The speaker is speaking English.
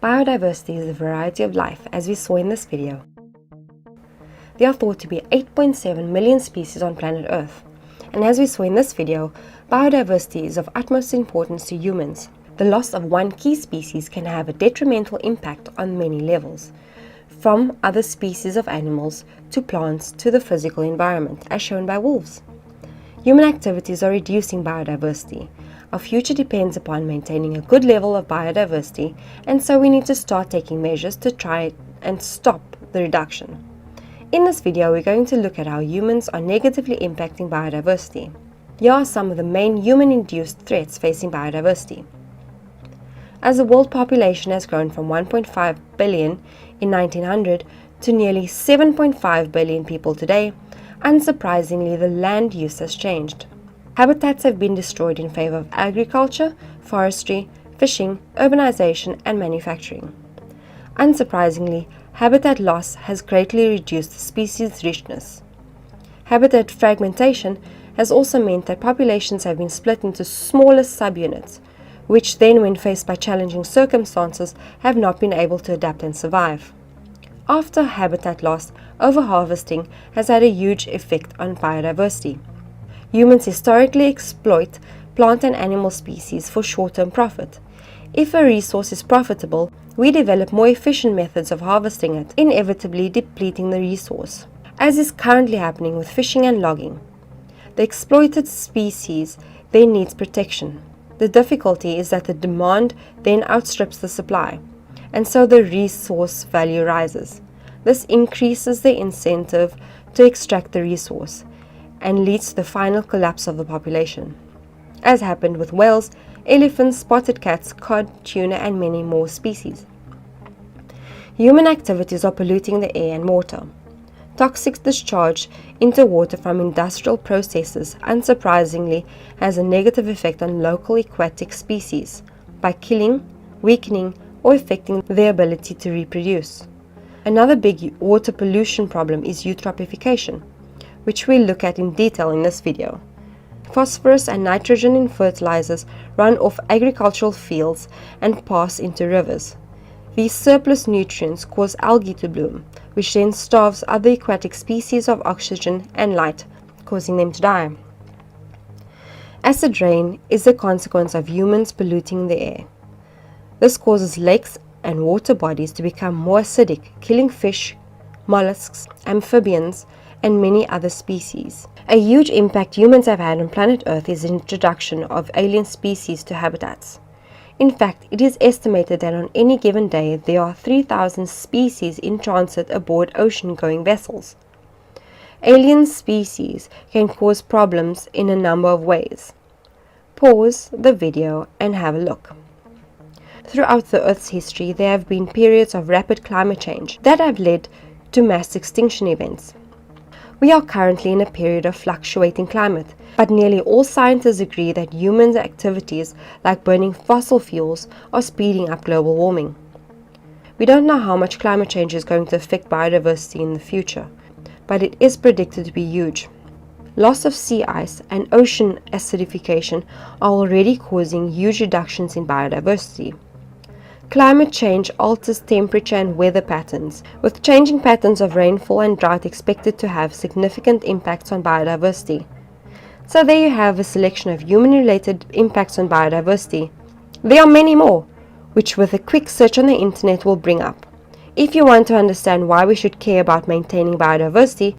Biodiversity is the variety of life, as we saw in this video. There are thought to be 8.7 million species on planet Earth, and as we saw in this video, biodiversity is of utmost importance to humans. The loss of one key species can have a detrimental impact on many levels, from other species of animals to plants to the physical environment, as shown by wolves. Human activities are reducing biodiversity. Our future depends upon maintaining a good level of biodiversity, and so we need to start taking measures to try and stop the reduction. In this video, we're going to look at how humans are negatively impacting biodiversity. Here are some of the main human-induced threats facing biodiversity. As the world population has grown from 1.5 billion in 1900 to nearly 7.5 billion people today, unsurprisingly, the land use has changed. Habitats have been destroyed in favor of agriculture, forestry, fishing, urbanization, and manufacturing. Unsurprisingly, habitat loss has greatly reduced the species' richness. Habitat fragmentation has also meant that populations have been split into smaller subunits, which then, when faced by challenging circumstances, have not been able to adapt and survive. After habitat loss, overharvesting has had a huge effect on biodiversity. Humans historically exploit plant and animal species for short-term profit. If a resource is profitable, we develop more efficient methods of harvesting it, inevitably depleting the resource, as is currently happening with fishing and logging. The exploited species then needs protection. The difficulty is that the demand then outstrips the supply, and so the resource value rises. This increases the incentive to extract the resource and leads to the final collapse of the population, as happened with whales, elephants, spotted cats, cod, tuna, and many more species. Human activities are polluting the air and water. Toxic discharge into water from industrial processes, unsurprisingly, has a negative effect on local aquatic species by killing, weakening, or affecting their ability to reproduce. Another big water pollution problem is eutrophication, which we'll look at in detail in this video. Phosphorus and nitrogen in fertilizers run off agricultural fields and pass into rivers. These surplus nutrients cause algae to bloom, which then starves other aquatic species of oxygen and light, causing them to die. Acid rain is the consequence of humans polluting the air. This causes lakes and water bodies to become more acidic, killing fish, mollusks, amphibians, and many other species. A huge impact humans have had on planet Earth is the introduction of alien species to habitats. In fact, it is estimated that on any given day there are 3,000 species in transit aboard ocean-going vessels. Alien species can cause problems in a number of ways. Pause the video and have a look. Throughout the Earth's history, there have been periods of rapid climate change that have led to mass extinction events. We are currently in a period of fluctuating climate, but nearly all scientists agree that human activities like burning fossil fuels are speeding up global warming. We don't know how much climate change is going to affect biodiversity in the future, but it is predicted to be huge. Loss of sea ice and ocean acidification are already causing huge reductions in biodiversity. Climate change alters temperature and weather patterns, with changing patterns of rainfall and drought expected to have significant impacts on biodiversity. So there you have a selection of human-related impacts on biodiversity. There are many more, which with a quick search on the internet will bring up. If you want to understand why we should care about maintaining biodiversity,